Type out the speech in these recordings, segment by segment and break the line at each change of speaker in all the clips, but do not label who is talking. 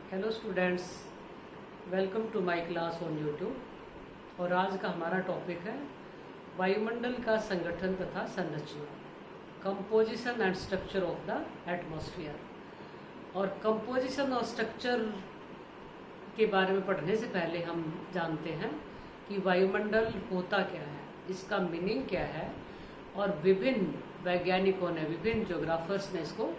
Hello students, welcome to my class on YouTube. और आज का हमारा टॉपिक है वायुमंडल का संगठन तथा संरचना, composition and structure of the atmosphere. और कंपोजिशन और स्ट्रक्चर के बारे में पढ़ने से पहले हम जानते हैं कि वायुमंडल होता क्या है, इसका मीनिंग क्या है, और विभिन्न वैज्ञानिकों ने, विभिन्न ज्योग्राफर्स ने इसको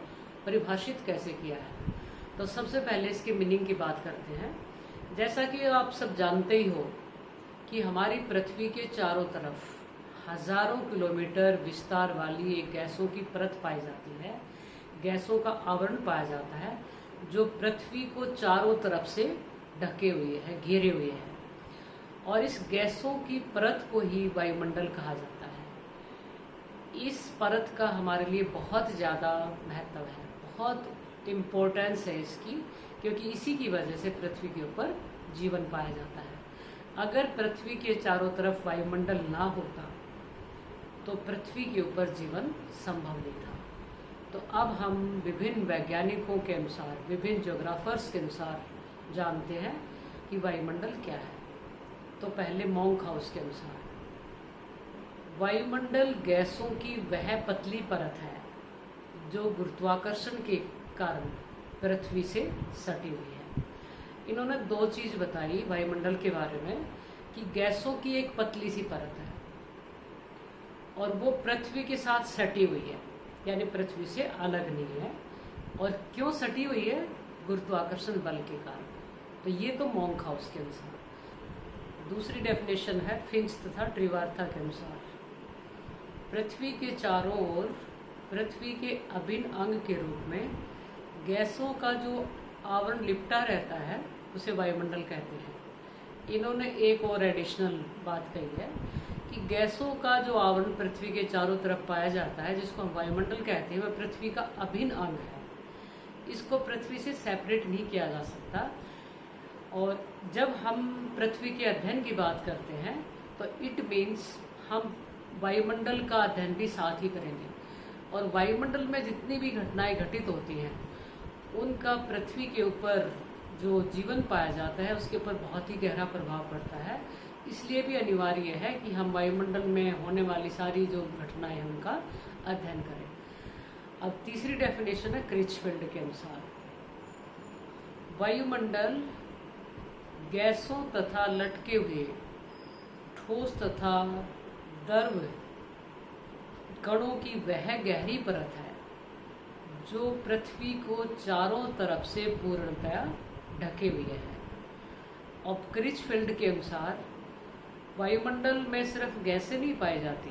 परिभाषित कैसे किया है। तो सबसे पहले इसके मीनिंग की बात करते हैं। जैसा कि आप सब जानते ही हो कि हमारी पृथ्वी के चारों तरफ हजारों किलोमीटर विस्तार वाली एक गैसों की परत पाई जाती है, गैसों का आवरण पाया जाता है जो पृथ्वी को चारों तरफ से ढके हुए है, घेरे हुए है। और इस गैसों की परत को ही वायुमंडल कहा जाता है। इस परत का हमारे लिए बहुत ज़्यादा महत्व है, बहुत इम्पोर्टेंस है इसकी, क्योंकि इसी की वजह से पृथ्वी के ऊपर जीवन पाया जाता है। अगर पृथ्वी के चारों तरफ वायुमंडल ना होता तो पृथ्वी के ऊपर जीवन संभव नहीं था। तो अब हम विभिन्न वैज्ञानिकों के अनुसार, विभिन्न ज्योग्राफर्स के अनुसार जानते हैं कि वायुमंडल क्या है। तो पहले मॉन्क हाउस के अनुसार वायुमंडल गैसों की वह पतली परत है जो गुरुत्वाकर्षण के कारण पृथ्वी से सटी हुई है। इन्होंने दो चीज बताई वायुमंडल के बारे में कि गैसों की एक पतली सी परत है और वो पृथ्वी के साथ सटी हुई है, यानी पृथ्वी से अलग नहीं है। और क्यों सटी हुई है? गुरुत्वाकर्षण बल के कारण। तो ये तो मॉन्क हाउस के अनुसार। दूसरी डेफिनेशन है फिंच तथा ट्रिवार्था के अनुसार, पृथ्वी के चारों ओर पृथ्वी के अभिन्न अंग के रूप में गैसों का जो आवरण लिपटा रहता है उसे वायुमंडल कहते हैं। इन्होंने एक और एडिशनल बात कही है कि गैसों का जो आवरण पृथ्वी के चारों तरफ पाया जाता है, जिसको हम वायुमंडल कहते हैं, वह पृथ्वी का अभिन्न अंग है। इसको पृथ्वी से सेपरेट नहीं किया जा सकता। और जब हम पृथ्वी के अध्ययन की बात करते हैं तो इट मीन्स हम वायुमंडल का अध्ययन भी साथ ही करेंगे। और वायुमंडल में जितनी भी घटनाएं घटित होती हैं उनका पृथ्वी के ऊपर जो जीवन पाया जाता है उसके ऊपर बहुत ही गहरा प्रभाव पड़ता है। इसलिए भी अनिवार्य है कि हम वायुमंडल में होने वाली सारी जो घटनाएं हैं उनका अध्ययन करें। अब तीसरी डेफिनेशन है क्रिचफील्ड के अनुसार, वायुमंडल गैसों तथा लटके हुए ठोस तथा द्रव कणों की वह गहरी परत है जो पृथ्वी को चारों तरफ से पूर्णतया ढके हुए है। और क्रिचफील्ड के अनुसार वायुमंडल में सिर्फ गैसें नहीं पाई जाती,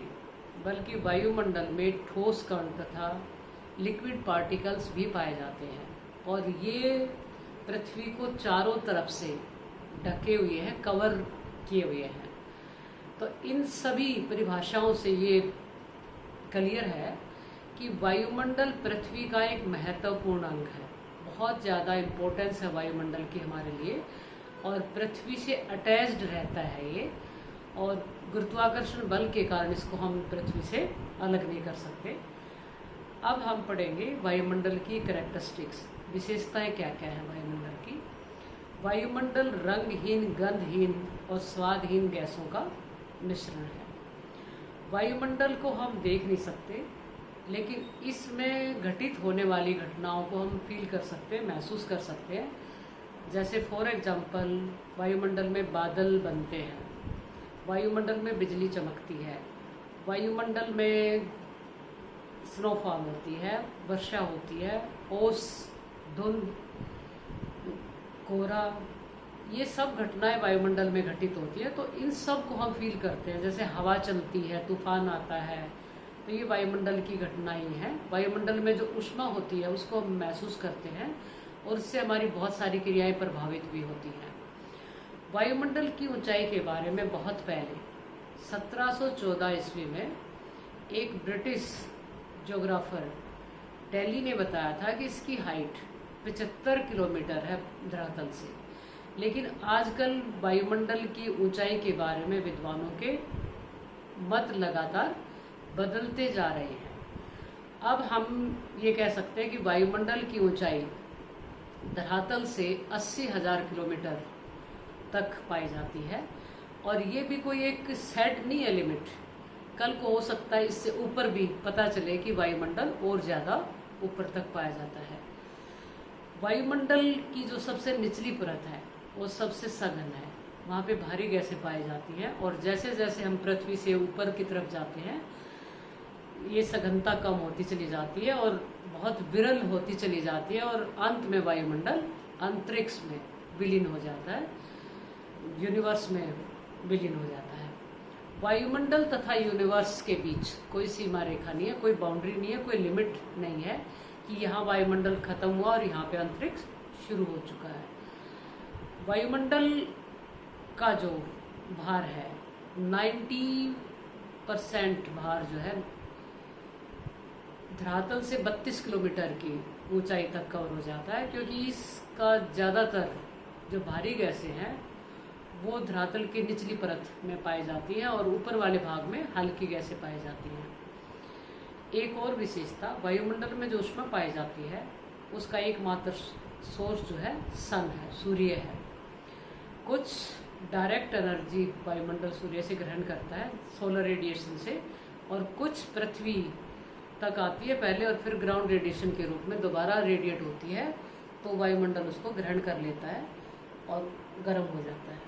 बल्कि वायुमंडल में ठोस कण तथा लिक्विड पार्टिकल्स भी पाए जाते हैं। और ये पृथ्वी को चारों तरफ से ढके हुए हैं, कवर किए हुए हैं। तो इन सभी परिभाषाओं से ये क्लियर है कि वायुमंडल पृथ्वी का एक महत्वपूर्ण अंग है। बहुत ज़्यादा इम्पोर्टेंस है वायुमंडल की हमारे लिए, और पृथ्वी से अटैच्ड रहता है ये। और गुरुत्वाकर्षण बल के कारण इसको हम पृथ्वी से अलग नहीं कर सकते। अब हम पढ़ेंगे वायुमंडल की कैरेक्टरिस्टिक्स, विशेषताएं क्या क्या है वायुमंडल की। वायुमंडल रंगहीन, गंधहीन और स्वादहीन गैसों का मिश्रण है। वायुमंडल को हम देख नहीं सकते, लेकिन इसमें घटित होने वाली घटनाओं को हम फील कर सकते हैं, महसूस कर सकते हैं। जैसे फॉर एग्जांपल वायुमंडल में बादल बनते हैं, वायुमंडल में बिजली चमकती है, वायुमंडल में स्नोफॉल होती है, वर्षा होती है, ओस, धुंध, कोहरा, ये सब घटनाएं वायुमंडल में घटित होती है। तो इन सब को हम फील करते हैं। जैसे हवा चलती है, तूफान आता है, तो ये वायुमंडल की घटनाएं हैं। वायुमंडल में जो ऊष्मा होती है उसको हम महसूस करते हैं और इससे हमारी बहुत सारी क्रियाएं प्रभावित भी होती हैं। वायुमंडल की ऊंचाई के बारे में बहुत पहले 1714 ईस्वी में एक ब्रिटिश ज्योग्राफर टेली ने बताया था कि इसकी हाइट 75 किलोमीटर है धरातल से। लेकिन आजकल वायुमंडल की ऊंचाई के बारे में विद्वानों के मत लगातार बदलते जा रहे हैं। अब हम ये कह सकते हैं कि वायुमंडल की ऊंचाई धरातल से 80,000 किलोमीटर तक पाई जाती है। और ये भी कोई एक सेट नहीं है लिमिट, कल को हो सकता है इससे ऊपर भी पता चले कि वायुमंडल और ज़्यादा ऊपर तक पाया जाता है। वायुमंडल की जो सबसे निचली परत है वो सबसे सघन है, वहाँ पे भारी गैसें पाई जाती हैं। और जैसे जैसे हम पृथ्वी से ऊपर की तरफ जाते हैं ये सघनता कम होती चली जाती है और बहुत विरल होती चली जाती है, और अंत में वायुमंडल अंतरिक्ष में विलीन हो जाता है, यूनिवर्स में विलीन हो जाता है। वायुमंडल तथा यूनिवर्स के बीच कोई सीमा रेखा नहीं है, कोई बाउंड्री नहीं है, कोई लिमिट नहीं है कि यहाँ वायुमंडल खत्म हुआ और यहाँ पे अंतरिक्ष शुरू हो चुका है। वायुमंडल का जो भार है 90% भार जो है धरातल से 32 किलोमीटर की ऊंचाई तक कवर हो जाता है, क्योंकि इसका ज़्यादातर जो भारी गैसें हैं वो धरातल की निचली परत में पाई जाती हैं और ऊपर वाले भाग में हल्की गैसें पाई जाती हैं। एक और विशेषता, वायुमंडल में जो ऊष्मा पाई जाती है उसका एकमात्र सोर्स जो है सन है, सूर्य है। कुछ डायरेक्ट एनर्जी वायुमंडल सूर्य से ग्रहण करता है सोलर रेडिएशन से, और कुछ पृथ्वी तक आती है पहले और फिर ग्राउंड रेडिएशन के रूप में दोबारा रेडिएट होती है, तो वायुमंडल उसको ग्रहण कर लेता है और गर्म हो जाता है।